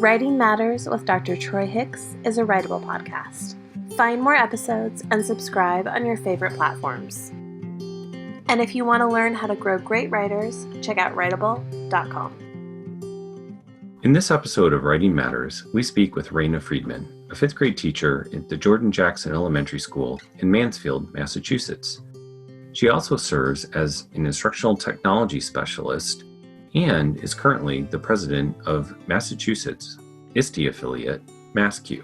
Writing Matters with Dr. Troy Hicks is a Writable podcast. Find more episodes and subscribe on your favorite platforms. And if you want to learn how to grow great writers, check out Writable.com. In this episode of Writing Matters, we speak with Rayna Freedman, a fifth grade teacher at the Jordan Jackson Elementary School in Mansfield, Massachusetts. She also serves as an instructional technology specialist and is currently the president of Massachusetts ISTE affiliate, MassCUE.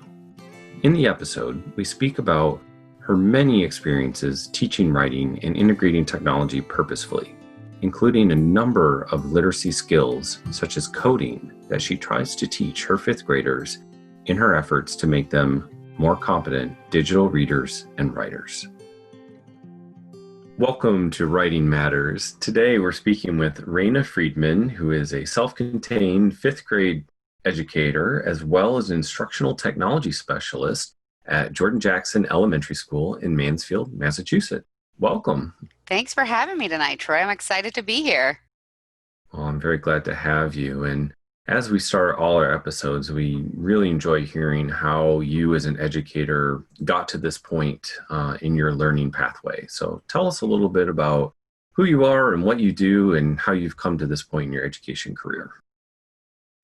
In the episode, we speak about her many experiences teaching writing and integrating technology purposefully, including a number of literacy skills such as coding that she tries to teach her fifth graders in her efforts to make them more competent digital readers and writers. Welcome to Writing Matters. Today we're speaking with Rayna Freedman, who is a self-contained fifth grade educator as well as an instructional technology specialist at Jordan Jackson Elementary School in Mansfield, Massachusetts. Welcome. Thanks for having me tonight, Troy. I'm excited to be here. Well, I'm very glad to have you. And as we start all our episodes, we really enjoy hearing how you as an educator got to this point in your learning pathway. So tell us a little bit about who you are and what you do and how you've come to this point in your education career.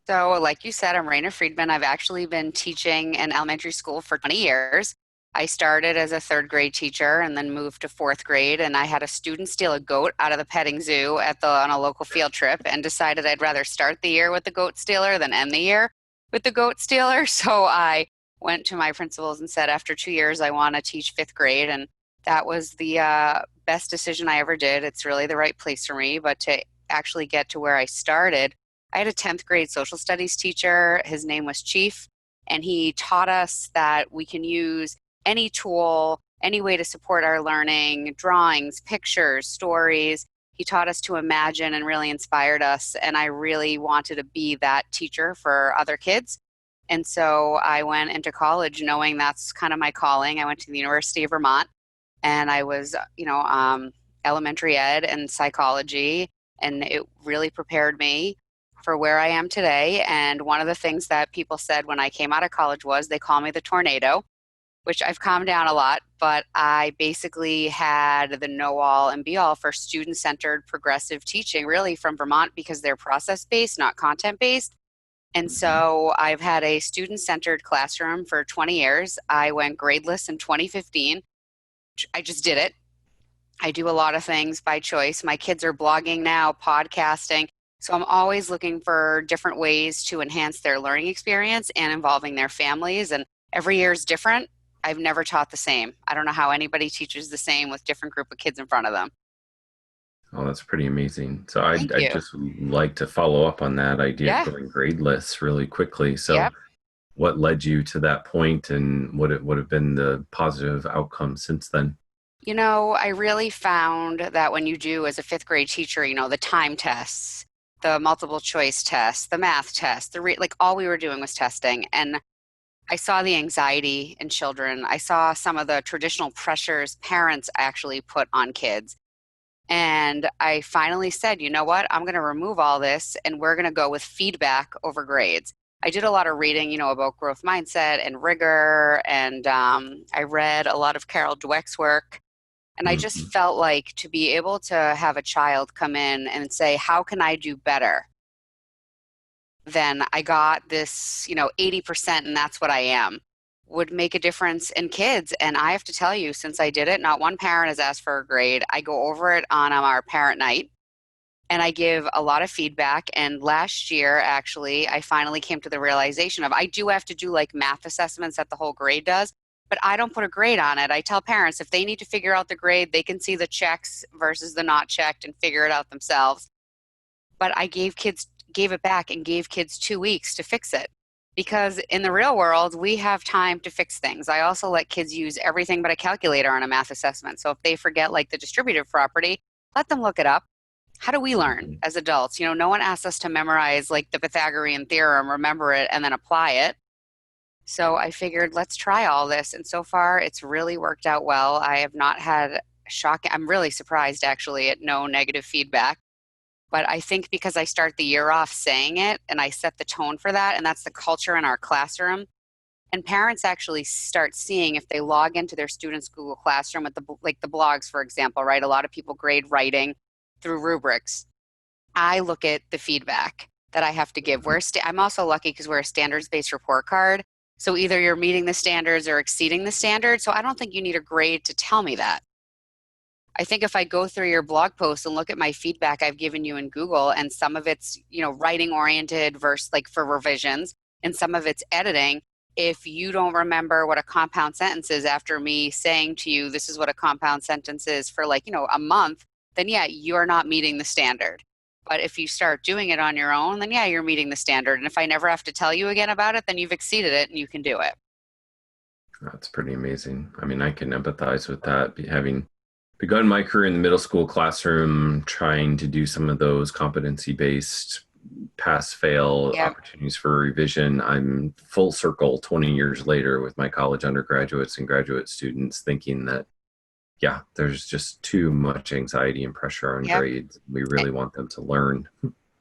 So like you said, I'm Rayna Freedman. I've actually been teaching in elementary school for 20 years. I started as a third grade teacher and then moved to fourth grade, and I had a student steal a goat out of the petting zoo on a local field trip and decided I'd rather start the year with the goat stealer than end the year with the goat stealer. So I went to my principals and said, after 2 years, I want to teach fifth grade, and that was the best decision I ever did. It's really the right place for me, but to actually get to where I started, I had a 10th grade social studies teacher. His name was Chief, and he taught us that we can use any tool, any way to support our learning, drawings, pictures, stories. He taught us to imagine and really inspired us. And I really wanted to be that teacher for other kids. And so I went into college knowing that's kind of my calling. I went to the University of Vermont, and I was, elementary ed and psychology, and it really prepared me for where I am today. And one of the things that people said when I came out of college was they call me the tornado, which I've calmed down a lot, but I basically had the know-all and be-all for student-centered progressive teaching, really from Vermont, because they're process-based, not content-based. And so I've had a student-centered classroom for 20 years. I went gradeless in 2015. I just did it. I do a lot of things by choice. My kids are blogging now, podcasting. So I'm always looking for different ways to enhance their learning experience and involving their families. And every year is different. I've never taught the same. I don't know how anybody teaches the same with different group of kids in front of them. Oh, that's pretty amazing. So I just like to follow up on that idea of going gradeless really quickly. So what led you to that point, and what would have been the positive outcome since then? You know, I really found that when you do as a fifth grade teacher, the time tests, the multiple choice tests, the math tests, all we were doing was testing. And I saw the anxiety in children. I saw some of the traditional pressures parents actually put on kids. And I finally said, you know what, I'm going to remove all this, and we're going to go with feedback over grades. I did a lot of reading, about growth mindset and rigor. And I read a lot of Carol Dweck's work. And I just felt like to be able to have a child come in and say, how can I do better? Then I got this, 80% and that's what I am, would make a difference in kids. And I have to tell you, since I did it, not one parent has asked for a grade. I go over it on our parent night, and I give a lot of feedback. And last year, actually, I finally came to the realization of I do have to do like math assessments that the whole grade does, but I don't put a grade on it. I tell parents if they need to figure out the grade, they can see the checks versus the not checked and figure it out themselves. But I gave it back and gave kids 2 weeks to fix it, because in the real world, we have time to fix things. I also let kids use everything but a calculator on a math assessment. So if they forget like the distributive property, let them look it up. How do we learn as adults? No one asks us to memorize like the Pythagorean theorem, remember it, and then apply it. So I figured, let's try all this. And so far, it's really worked out well. I have not had shocking. I'm really surprised, actually, at no negative feedback. But I think because I start the year off saying it and I set the tone for that, and that's the culture in our classroom, and parents actually start seeing if they log into their students' Google Classroom with the blogs, for example, right? A lot of people grade writing through rubrics. I look at the feedback that I have to give. I'm also lucky because we're a standards-based report card. So either you're meeting the standards or exceeding the standards. So I don't think you need a grade to tell me that. I think if I go through your blog post and look at my feedback I've given you in Google, and some of it's, writing oriented versus like for revisions, and some of it's editing, if you don't remember what a compound sentence is after me saying to you, this is what a compound sentence is for a month, then yeah, you're not meeting the standard. But if you start doing it on your own, then yeah, you're meeting the standard. And if I never have to tell you again about it, then you've exceeded it and you can do it. That's pretty amazing. I mean, I can empathize with that, having begun my career in the middle school classroom, trying to do some of those competency-based pass-fail opportunities for revision. I'm full circle 20 years later with my college undergraduates and graduate students thinking that, yeah, there's just too much anxiety and pressure on grades. We really want them to learn.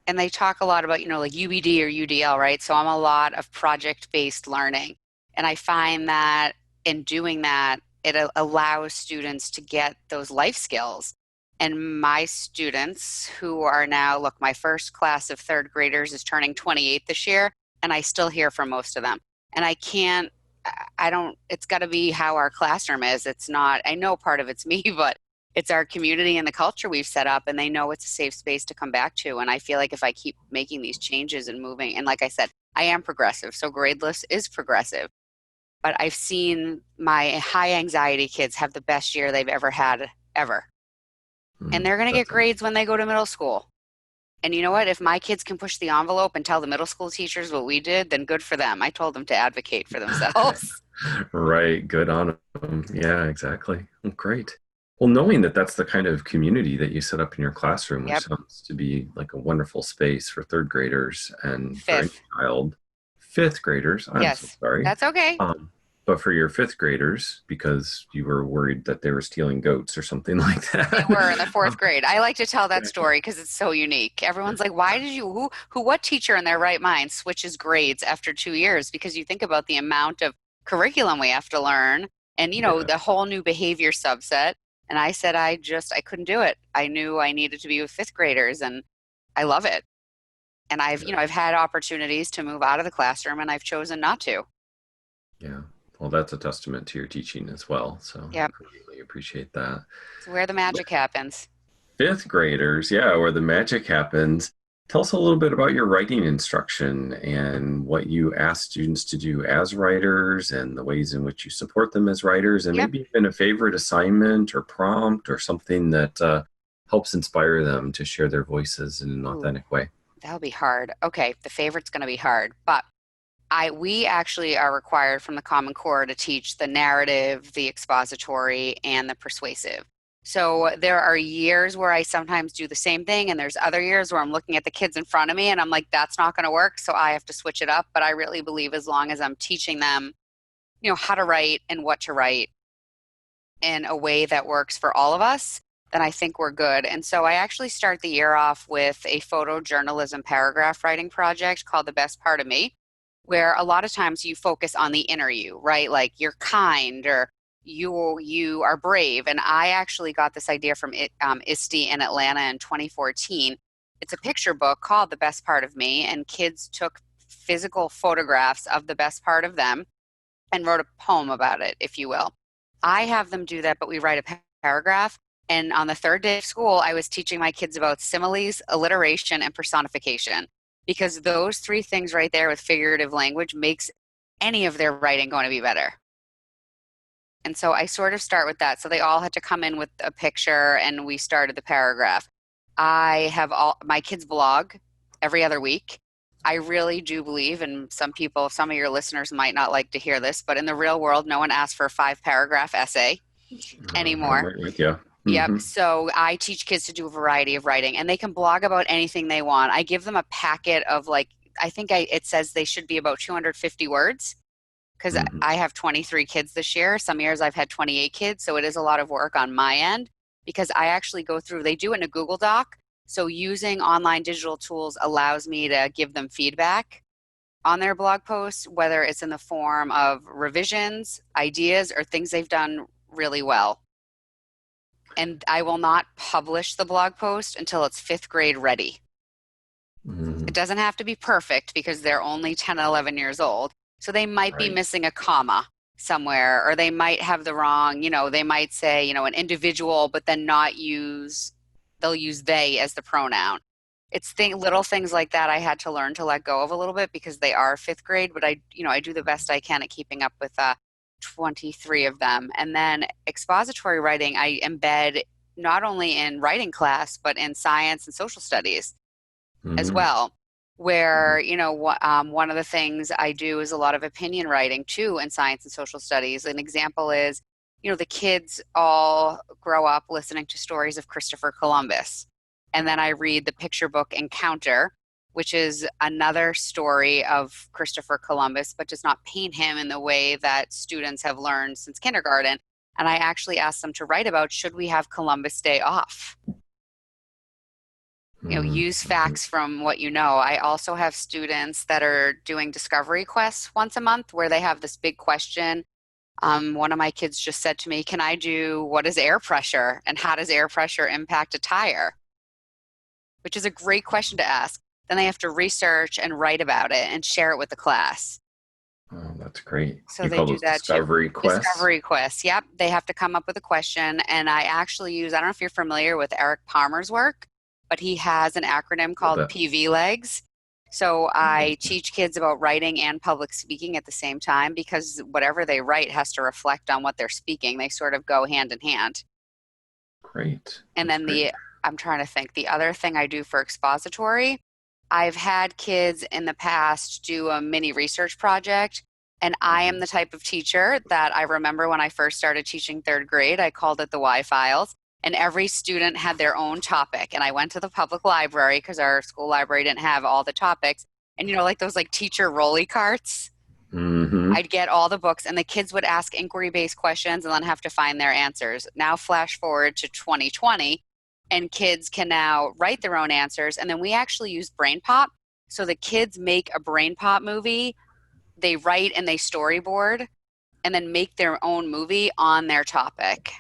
And they talk a lot about, like UBD or UDL, right? So I'm a lot of project-based learning. And I find that in doing that, it allows students to get those life skills. And my students who are now, look, my first class of third graders is turning 28 this year, and I still hear from most of them. And it's got to be how our classroom is. It's not, I know part of it's me, but it's our community and the culture we've set up, and they know it's a safe space to come back to. And I feel like if I keep making these changes and moving, and like I said, I am progressive, so Gradeless is progressive. But I've seen my high anxiety kids have the best year they've ever had, ever. And they're going to get grades when they go to middle school. And you know what? If my kids can push the envelope and tell the middle school teachers what we did, then good for them. I told them to advocate for themselves. Right. Good on them. Yeah, exactly. Well, great. Well, knowing that that's the kind of community that you set up in your classroom, which sounds to be like a wonderful space for third graders and for any child. Fifth graders. I'm so sorry. That's okay. But for your fifth graders, because you were worried that they were stealing goats or something like that. They were in the fourth grade. I like to tell that story because it's so unique. Everyone's like, why did you, what teacher in their right mind switches grades after 2 years? Because you think about the amount of curriculum we have to learn and, the whole new behavior subset. And I said, I couldn't do it. I knew I needed to be with fifth graders, and I love it. And I've had opportunities to move out of the classroom, and I've chosen not to. Yeah. Well, that's a testament to your teaching as well. So I really appreciate that. It's where the magic happens. Fifth graders, where the magic happens. Tell us a little bit about your writing instruction and what you ask students to do as writers and the ways in which you support them as writers, and maybe even a favorite assignment or prompt or something that helps inspire them to share their voices in an authentic way. That'll be hard. Okay, the favorite's going to be hard, but we actually are required from the Common Core to teach the narrative, the expository, and the persuasive. So there are years where I sometimes do the same thing, and there's other years where I'm looking at the kids in front of me and I'm like, that's not going to work, so I have to switch it up. But I really believe as long as I'm teaching them, how to write and what to write in a way that works for all of us, then I think we're good. And so I actually start the year off with a photojournalism paragraph writing project called The Best Part of Me, where a lot of times you focus on the inner you, right? Like you're kind or you are brave. And I actually got this idea from ISTE in Atlanta in 2014. It's a picture book called The Best Part of Me, and kids took physical photographs of the best part of them and wrote a poem about it, if you will. I have them do that, but we write a paragraph. And on the third day of school, I was teaching my kids about similes, alliteration, and personification, because those three things right there with figurative language makes any of their writing going to be better. And so I sort of start with that. So they all had to come in with a picture, and we started the paragraph. I have my kids blog every other week. I really do believe, and some of your listeners might not like to hear this, but in the real world, no one asks for a 5-paragraph essay anymore. I'm right with you. Yep. So I teach kids to do a variety of writing, and they can blog about anything they want. I give them a packet of it says they should be about 250 words, because I have 23 kids this year. Some years I've had 28 kids. So it is a lot of work on my end, because I actually go through, they do it in a Google Doc, So using online digital tools allows me to give them feedback on their blog posts, whether it's in the form of revisions, ideas, or things they've done really well. And I will not publish the blog post until it's 5th grade ready. It doesn't have to be perfect because they're only 10 and 11 years old. So they might be missing a comma somewhere, or they might have the wrong, they might say, an individual, but then they'll use they as the pronoun. It's little things like that I had to learn to let go of a little bit because they are 5th grade, but I do the best I can at keeping up with 23 of them. And then expository writing, I embed not only in writing class, but in science and social studies as well, where, one of the things I do is a lot of opinion writing too in science and social studies. An example is, the kids all grow up listening to stories of Christopher Columbus. And then I read the picture book Encounter, which is another story of Christopher Columbus, but does not paint him in the way that students have learned since kindergarten. And I actually asked them to write about, should we have Columbus Day off? Use facts from what you know. I also have students that are doing discovery quests once a month where they have this big question. One of my kids just said to me, can I do what is air pressure and how does air pressure impact a tire? Which is a great question to ask. Then they have to research and write about it and share it with the class. Oh, that's great. So you they call do those that discovery quests? Discovery quests, yep. They have to come up with a question. And I actually I don't know if you're familiar with Eric Palmer's work, but he has an acronym called PV Legs. So I teach kids about writing and public speaking at the same time because whatever they write has to reflect on what they're speaking. They sort of go hand in hand. Great. And then I'm trying to think, the other thing I do for expository, I've had kids in the past do a mini research project, and I am the type of teacher that I remember when I first started teaching 3rd grade, I called it the Y-Files, and every student had their own topic. And I went to the public library because our school library didn't have all the topics. And like those teacher rolly carts, I'd get all the books and the kids would ask inquiry-based questions and then have to find their answers. Now flash forward to 2020 and kids can now write their own answers. And then we actually use BrainPOP. So the kids make a BrainPOP movie, they write and they storyboard and then make their own movie on their topic.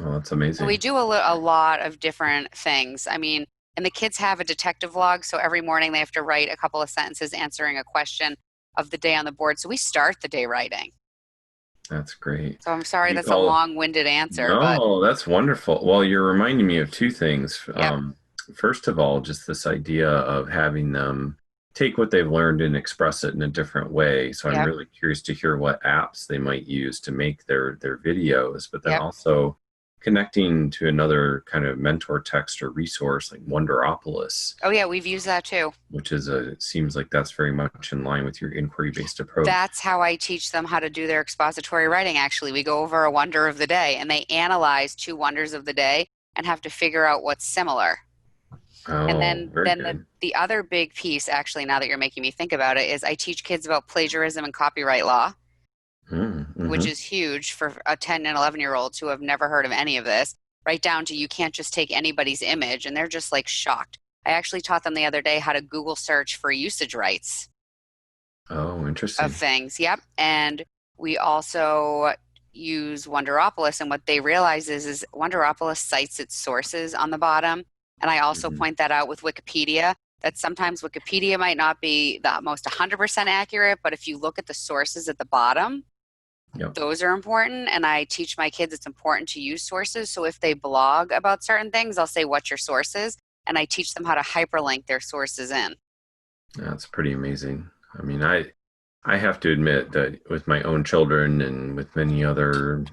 Oh, that's amazing. So we do a lot of different things. I mean, and the kids have a detective log. So every morning they have to write a couple of sentences answering a question of the day on the board. So we start the day writing. That's great. So I'm sorry that's a long-winded answer. No, that's wonderful. Well, you're reminding me of two things. Yep. First of all, just this idea of having them take what they've learned and express it in a different way. So I'm really curious to hear what apps they might use to make their videos, but then also connecting to another kind of mentor text or resource like Wonderopolis. Oh yeah, we've used that too. Which is it seems like that's very much in line with your inquiry-based approach. That's how I teach them how to do their expository writing, actually. We go over a wonder of the day and they analyze 2 wonders of the day and have to figure out what's similar. Oh, and then the other big piece, actually, now that you're making me think about it, is I teach kids about plagiarism and copyright law. Which is huge for a 10 and 11-year-olds who have never heard of any of this, right down to you can't just take anybody's image, and they're just shocked. I actually taught them the other day how to Google search for usage rights. Oh, interesting. Of things, yep. And we also use Wonderopolis, and what they realize is Wonderopolis cites its sources on the bottom, and I also point that out with Wikipedia, that sometimes Wikipedia might not be the most 100% accurate, but if you look at the sources at the bottom, those are important. And I teach my kids it's important to use sources. So if they blog about certain things, I'll say, what's your sources? And I teach them how to hyperlink their sources in. That's pretty amazing. I mean, I have to admit that with my own children and with many other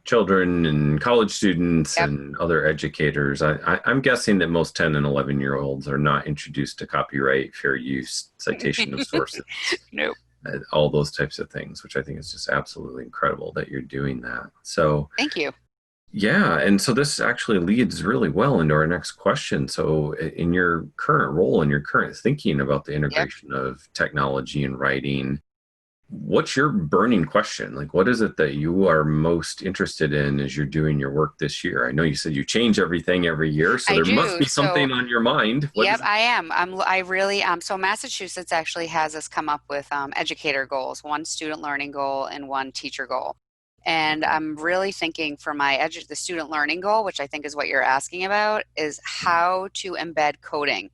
children and college students and other educators, I'm guessing that most 10 and 11-year-olds are not introduced to copyright, fair use, citation of sources. Nope. All those types of things, which I think is just absolutely incredible that you're doing that. So thank you. Yeah. And so this actually leads really well into our next question. So in your current role and your current thinking about the integration of technology and writing, what's your burning question? Like, what is it that you are most interested in as you're doing your work this year? I know you said you change everything every year, so I there must do. be So, something on your mind. What yep, is it? I am. I really so Massachusetts actually has us come up with educator goals, one student learning goal and one teacher goal. And Okay. I'm really thinking for the student learning goal, which I think is what you're asking about, is how to embed coding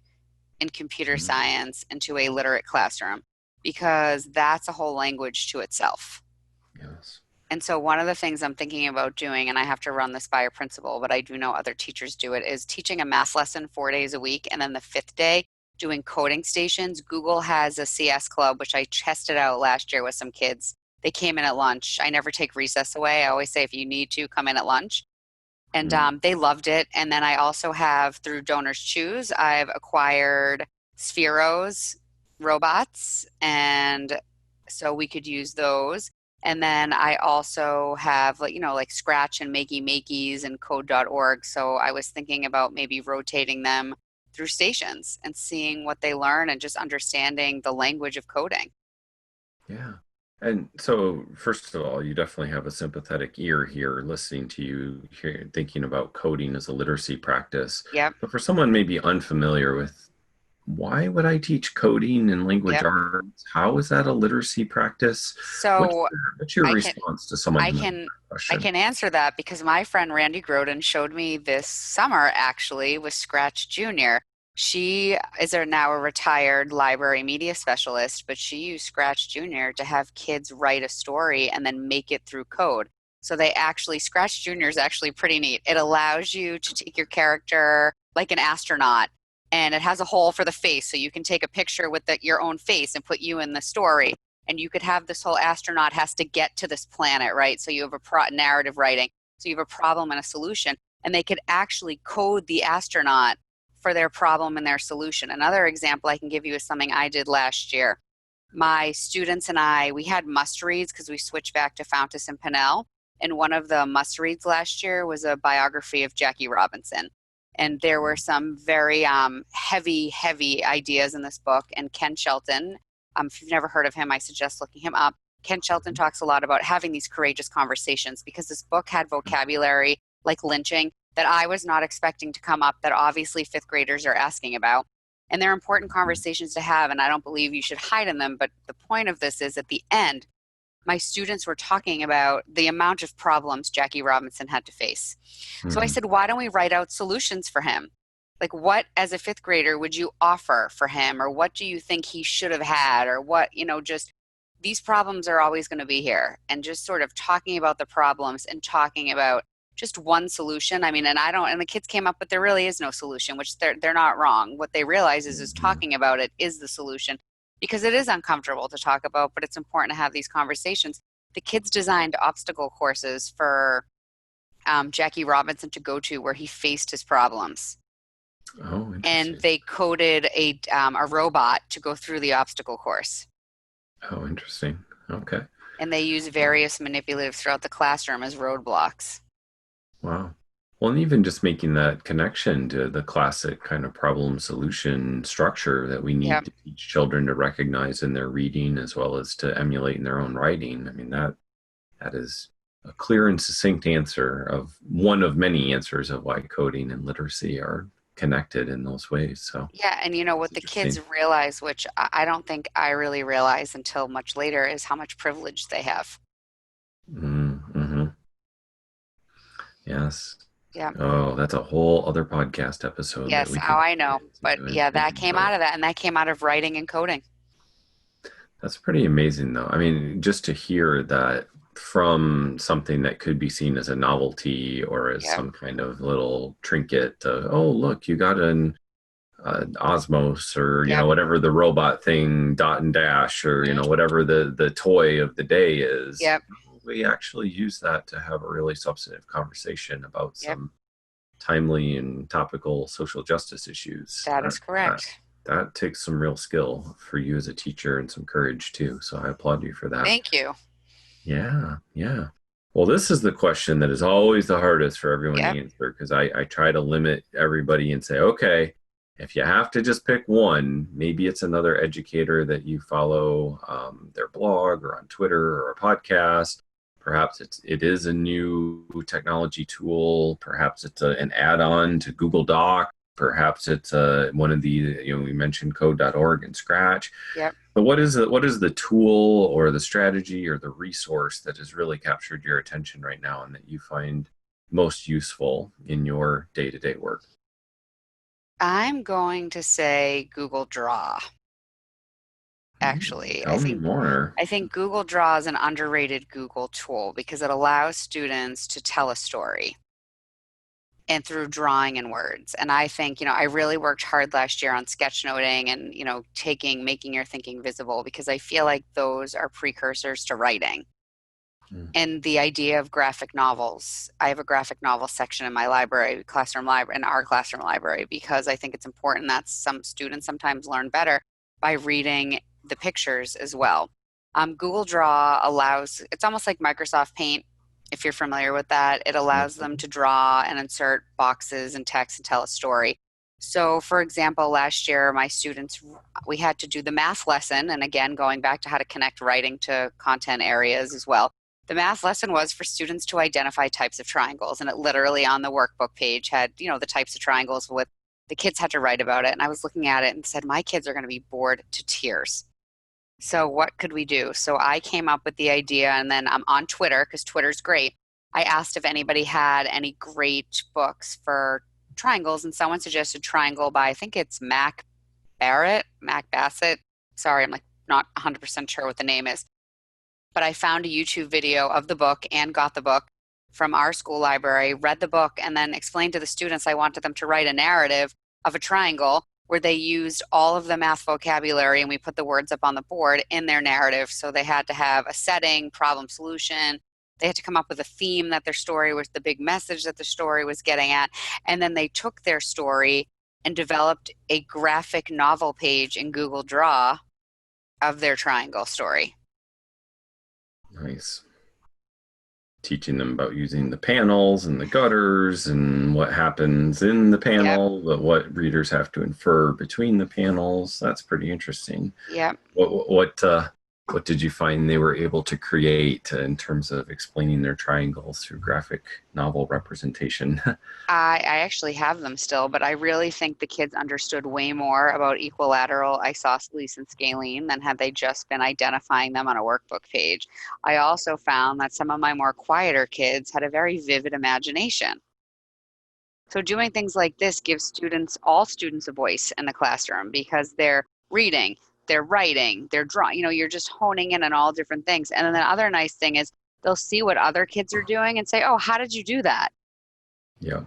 in computer Mhm. science into a literate classroom, because that's a whole language to itself. Yes. And so one of the things I'm thinking about doing, and I have to run this by a principal, but I do know other teachers do it, is teaching a math lesson 4 days a week. And then the fifth day, doing coding stations. Google has a CS club, which I tested out last year with some kids. They came in at lunch. I never take recess away. I always say, if you need to, come in at lunch. And Mm. they loved it. And then I also have, through Donors Choose, I've acquired Spheros robots. And so we could use those. And then I also have, like, like Scratch and Makey Makeys and code.org. So I was thinking about maybe rotating them through stations and seeing what they learn and just understanding the language of coding. Yeah. And so, first of all, you definitely have a sympathetic ear here listening to you here, thinking about coding as a literacy practice. Yep. But for someone maybe unfamiliar with, why would I teach coding and language Yep. arts? How is that a literacy practice? What's So what's your I can response to someone I who might have can that I question? can answer that because my friend Randy Groden showed me this summer actually with Scratch Junior. She is now a retired library media specialist, but she used Scratch Junior to have kids write a story and then make it through code. So Scratch Junior is actually pretty neat. It allows you to take your character like an astronaut, and it has a hole for the face, so you can take a picture with your own face and put you in the story, and you could have this whole astronaut has to get to this planet, right? So you have a narrative writing. So you have a problem and a solution, and they could actually code the astronaut for their problem and their solution. Another example I can give you is something I did last year. My students and I, we had must reads because we switched back to Fountas and Pinnell. And one of the must reads last year was a biography of Jackie Robinson. And there were some very heavy ideas in this book. And Ken Shelton, if you've never heard of him, I suggest looking him up. Ken Shelton talks a lot about having these courageous conversations because this book had vocabulary like lynching that I was not expecting to come up, that obviously fifth graders are asking about. And they're important conversations to have, and I don't believe you should hide in them. But the point of this is, at the end, my students were talking about the amount of problems Jackie Robinson had to face. So I Mhm. said, why don't we write out solutions for him? Like, what, as a fifth grader, would you offer for him? Or what do you think he should have had? Or what, just these problems are always going to be here. And just sort of talking about the problems and talking about just one solution. I mean, and the kids came up, but there really is no solution, which they're not wrong. What they realize is Mhm. talking about it is the solution, because it is uncomfortable to talk about, but it's important to have these conversations. The kids designed obstacle courses for Jackie Robinson to go to where he faced his problems. Oh, And interesting. they coded a robot to go through the obstacle course. Oh, interesting. Okay. And they use various manipulatives throughout the classroom as roadblocks. Wow. Well, and even just making that connection to the classic kind of problem solution structure that we need Yep. to teach children to recognize in their reading as well as to emulate in their own writing. I mean, that is a clear and succinct answer of one of many answers of why coding and literacy are connected in those ways. So Yeah, and it's what the kids interesting. realize, which I don't think I really realized until much later, is how much privilege they have. Mm-hmm. Yes. Yeah. Oh, that's a whole other podcast episode that Yes. we Oh, could I get know. But into yeah, that came but out of that, and that came out of writing and coding. that's pretty amazing, though. I mean, just to hear that from something that could be seen as a novelty or as Yep. some kind of little trinket, oh, look, you got an Osmos or, Yep. whatever the robot thing, dot and dash, or, Mhm. whatever the toy of the day is. Yep. We actually use that to have a really substantive conversation about Yep. some timely and topical social justice issues. That is correct. That takes some real skill for you as a teacher and some courage too. So I applaud you for that. Thank you. Yeah, yeah. Well, this is the question that is always the hardest for everyone to Yep. answer because I try to limit everybody and say, okay, if you have to just pick one, maybe it's another educator that you follow, their blog or on Twitter or a podcast. Perhaps it is a new technology tool. Perhaps it's an add-on to Google Doc. Perhaps it's one of the, we mentioned code.org and Scratch. Yep. But what is the tool or the strategy or the resource that has really captured your attention right now and that you find most useful in your day-to-day work? I'm going to say Google Draw. Actually, Tell me more. I think Google Draw is an underrated Google tool because it allows students to tell a story and through drawing and words. And I think, I really worked hard last year on sketchnoting and, making your thinking visible, because I feel like those are precursors to writing. And the idea of graphic novels, I have a graphic novel section in my library, in our classroom library, because I think it's important that some students sometimes learn better by reading the pictures as well. Google Draw it's almost like Microsoft Paint, if you're familiar with that. It allows them to draw and insert boxes and text and tell a story. So, for example, last year, my students, we had to do the math lesson. And again, going back to how to connect writing to content areas as well. The math lesson was for students to identify types of triangles. And it literally on the workbook page had, the types of triangles with the kids had to write about it. And I was looking at it and said, my kids are going to be bored to tears. So what could we do? So I came up with the idea, and then I'm on Twitter because Twitter's great. I asked if anybody had any great books for triangles, and someone suggested Triangle by, I think it's Mac Bassett. Sorry, I'm not 100% sure what the name is. But I found a YouTube video of the book and got the book from our school library, read the book, and then explained to the students I wanted them to write a narrative of a triangle where they used all of the math vocabulary, and we put the words up on the board in their narrative. So they had to have a setting, problem, solution. They had to come up with a theme that their story was, the big message that the story was getting at. And then they took their story and developed a graphic novel page in Google Draw of their triangle story. Nice. Teaching them about using the panels and the gutters and what happens in the panel, but what readers have to infer between the panels. That's pretty interesting. Yeah. What did you find they were able to create in terms of explaining their triangles through graphic novel representation? I actually have them still, but I really think the kids understood way more about equilateral, isosceles, and scalene than had they just been identifying them on a workbook page. I also found that some of my more quieter kids had a very vivid imagination. So doing things like this gives all students a voice in the classroom, because they're reading, they're writing, they're drawing, you're just honing in on all different things. And then the other nice thing is they'll see what other kids are doing and say, oh, how did you do that? Yeah.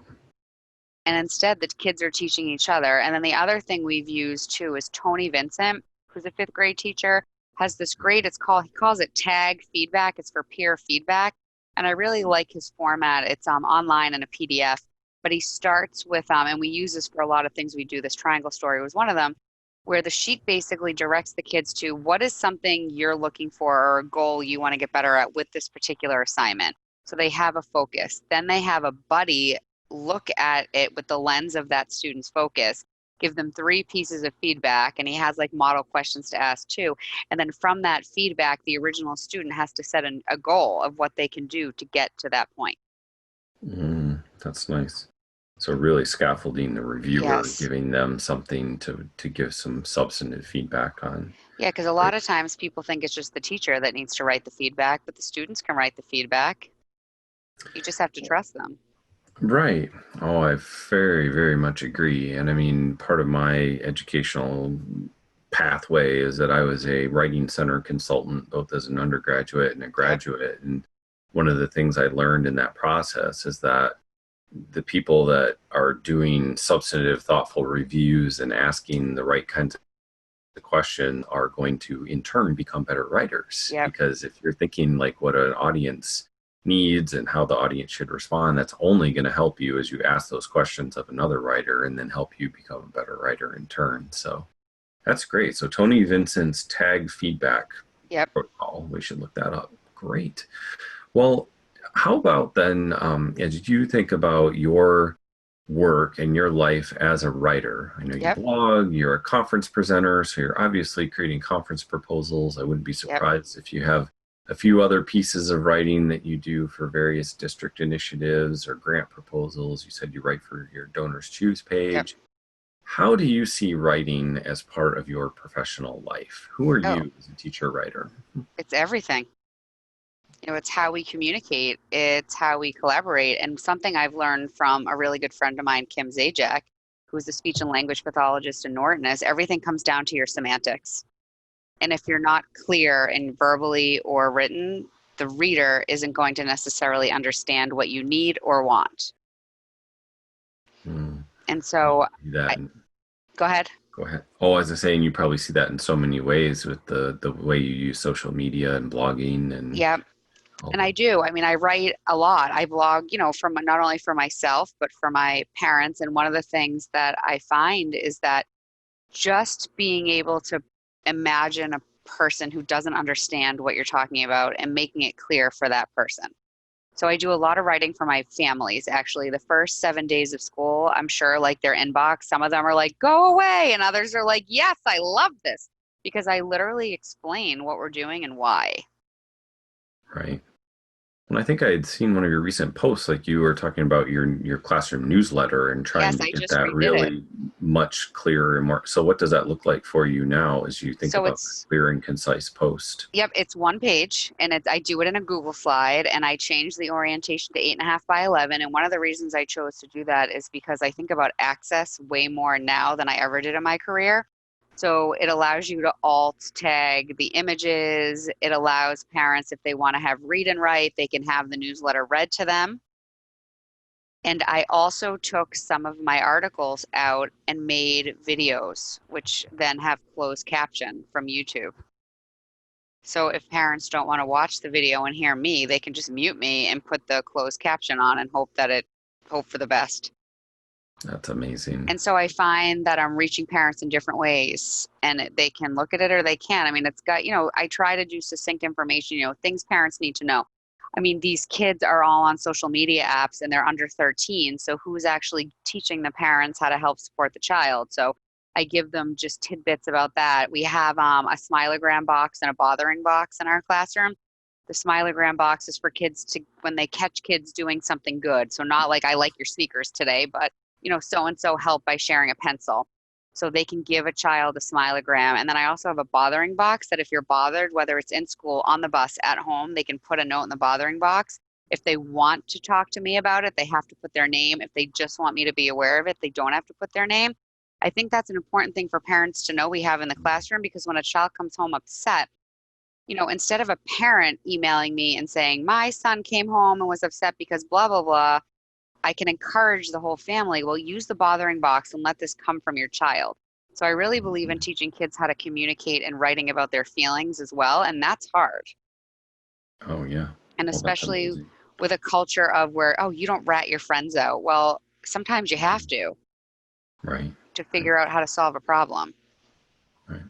And instead the kids are teaching each other. And then the other thing we've used too is Tony Vincent, who's a 5th grade teacher, has this great, he calls it tag feedback. It's for peer feedback. And I really like his format. It's online in a PDF, but he starts with, and we use this for a lot of things we do. This triangle story was one of them, where the sheet basically directs the kids to what is something you're looking for or a goal you want to get better at with this particular assignment. So they have a focus. Then they have a buddy look at it with the lens of that student's focus, give them 3 pieces of feedback, and he has model questions to ask too. And then from that feedback, the original student has to set a goal of what they can do to get to that point. That's nice. So really scaffolding the reviewer, Yes. Giving them something to give some substantive feedback on. Yeah, because a lot of times people think it's just the teacher that needs to write the feedback, but the students can write the feedback. You just have to trust them. Right. Oh, I very, very much agree. And I mean, part of my educational pathway is that I was a writing center consultant, both as an undergraduate and a graduate. And one of the things I learned in that process is that the people that are doing substantive, thoughtful reviews and asking the right kinds of questions are going to, in turn, become better writers. Yep. Because if you're thinking what an audience needs and how the audience should respond, that's only going to help you as you ask those questions of another writer and then help you become a better writer in turn. So that's great. So Tony Vincent's tag feedback protocol, we should look that up. Great. Well, how about then, as you think about your work and your life as a writer? I know you Yep. blog, you're a conference presenter, so you're obviously creating conference proposals. I wouldn't be Yep. surprised if you have a few other pieces of writing that you do for various district initiatives or grant proposals. You said you write for your Donors Choose page. Yep. How do you see writing as part of your professional life? Who are Oh, you as a teacher writer? it's everything. It's how we communicate. It's how we collaborate. And something I've learned from a really good friend of mine, Kim Zajac, who's a speech and language pathologist in Norton, is everything comes down to your semantics. And if you're not clear in verbally or written, the reader isn't going to necessarily understand what you need or want. And so, go ahead. Go ahead. Oh, as I was saying, you probably see that in so many ways with the way you use social media and blogging and. Yeah. And I do. I mean, I write a lot. I blog, from not only for myself, but for my parents. And one of the things that I find is that just being able to imagine a person who doesn't understand what you're talking about and making it clear for that person. So I do a lot of writing for my families. Actually, the first 7 days of school, I'm sure like their inbox, some of them are like, go away. And others are like, yes, I love this, because I literally explain what we're doing and why. Right. And I think I had seen one of your recent posts, like you were talking about your classroom newsletter and trying to get that really much clearer and more. So what does that look like for you now as you think about clear and concise post? Yep, it's one page, and I do it in a Google slide, and I change the orientation to 8.5 by 11. And one of the reasons I chose to do that is because I think about access way more now than I ever did in my career. So it allows you to alt tag the images. It allows parents, if they want to have read and write, they can have the newsletter read to them. And I also took some of my articles out and made videos, which then have closed caption from YouTube. So if parents don't want to watch the video and hear me, they can just mute me and put the closed caption on and hope for the best. That's amazing. And so I find that I'm reaching parents in different ways, and they can look at it or they can't. I mean, it's got, I try to do succinct information, things parents need to know. I mean, these kids are all on social media apps and they're under 13. So who's actually teaching the parents how to help support the child? So I give them just tidbits about that. We have a smilogram box and a bothering box in our classroom. The smilogram box is for kids to, when they catch kids doing something good. So not like, I like your sneakers today, but so-and-so helped by sharing a pencil. So they can give a child a smilogram. And then I also have a bothering box that if you're bothered, whether it's in school, on the bus, at home, they can put a note in the bothering box. If they want to talk to me about it, they have to put their name. If they just want me to be aware of it, they don't have to put their name. I think that's an important thing for parents to know we have in the classroom, because when a child comes home upset, instead of a parent emailing me and saying, my son came home and was upset because blah, blah, blah, I can encourage the whole family, well, use the bothering box and let this come from your child. So I really believe in teaching kids how to communicate and writing about their feelings as well. And that's hard. Oh, yeah. And especially with a culture of where, you don't rat your friends out. Well, sometimes you have to. Right. To figure out how to solve a problem. Right.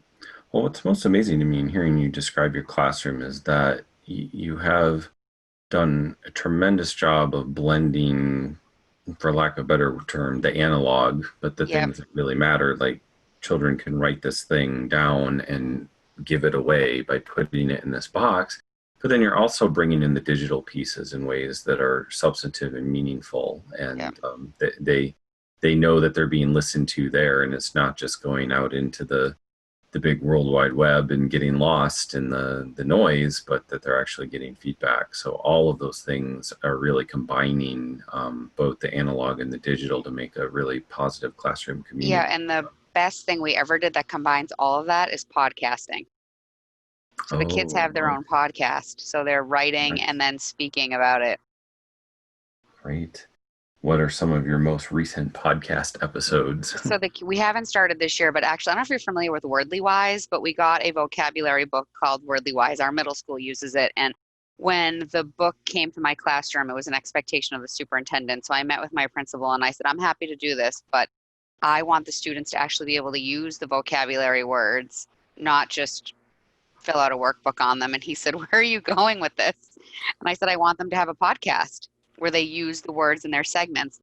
Well, what's most amazing to me in hearing you describe your classroom is that you have done a tremendous job of blending, for lack of a better term, the analog, but the things that really matter, like children can write this thing down and give it away by putting it in this box. But then you're also bringing in the digital pieces in ways that are substantive and meaningful. And they know that they're being listened to there, and it's not just going out into the big World Wide Web and getting lost in the noise, but that they're actually getting feedback. So all of those things are really combining both the analog and the digital to make a really positive classroom community. Yeah, and the best thing we ever did that combines all of that is podcasting. So the kids have their own podcast. So they're writing and then speaking about it. Great. What are some of your most recent podcast episodes? So we haven't started this year, but actually, I don't know if you're familiar with Wordly Wise, but we got a vocabulary book called Wordly Wise. Our middle school uses it. And when the book came to my classroom, it was an expectation of the superintendent. So I met with my principal and I said, I'm happy to do this, but I want the students to actually be able to use the vocabulary words, not just fill out a workbook on them. And he said, where are you going with this? And I said, I want them to have a podcast where they use the words in their segments.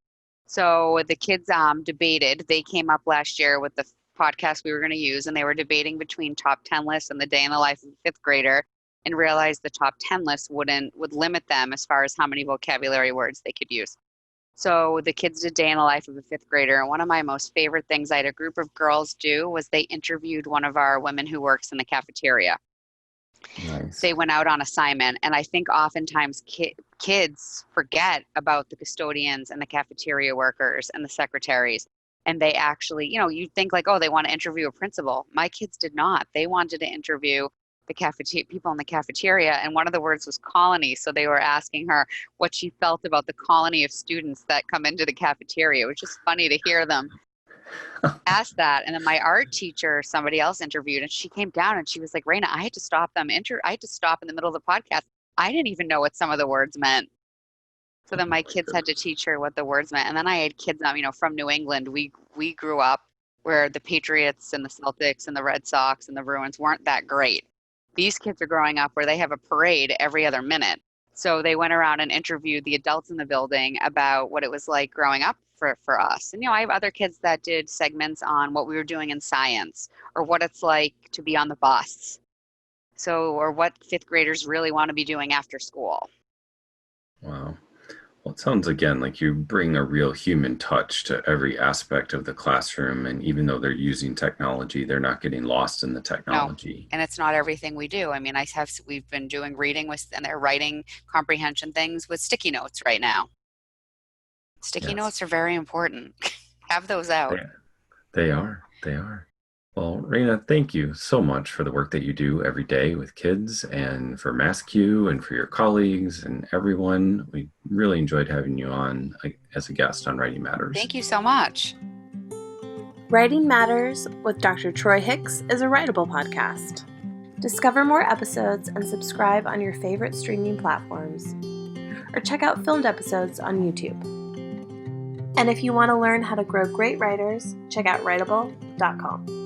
So the kids debated. They came up last year with the podcast we were going to use, and they were debating between top 10 lists and the day in the life of a fifth grader, and realized the top 10 list would limit them as far as how many vocabulary words they could use. So the kids did day in the life of a fifth grader. And one of my most favorite things I had a group of girls do was they interviewed one of our women who works in the cafeteria. Nice. They went out on assignment. And I think oftentimes kids forget about the custodians and the cafeteria workers and the secretaries. And they actually, you think like, oh, they want to interview a principal. My kids did not. They wanted to interview the people in the cafeteria, and one of the words was colony. So they were asking her what she felt about the colony of students that come into the cafeteria, which is funny to hear them ask that. And then my art teacher, somebody else interviewed, and she came down and she was like, Rayna, I had to stop them. I had to stop in the middle of the podcast. I didn't even know what some of the words meant. So then my kids had to teach her what the words meant. And then I had kids, from New England. We grew up where the Patriots and the Celtics and the Red Sox and the Bruins weren't that great. These kids are growing up where they have a parade every other minute. So they went around and interviewed the adults in the building about what it was like growing up for us. And, I have other kids that did segments on what we were doing in science, or what it's like to be on the bus. Or what fifth graders really want to be doing after school. Wow. Well, it sounds again like you bring a real human touch to every aspect of the classroom. And even though they're using technology, they're not getting lost in the technology. No, and it's not everything we do. I mean, we've been doing reading and they're writing comprehension things with sticky notes right now. Sticky notes are very important. Have those out. They are. Well, Rayna, thank you so much for the work that you do every day with kids, and for MassCUE, and for your colleagues and everyone. We really enjoyed having you on as a guest on Writing Matters. Thank you so much. Writing Matters with Dr. Troy Hicks is a writable podcast. Discover more episodes and subscribe on your favorite streaming platforms, or check out filmed episodes on YouTube. And if you want to learn how to grow great writers, check out writable.com.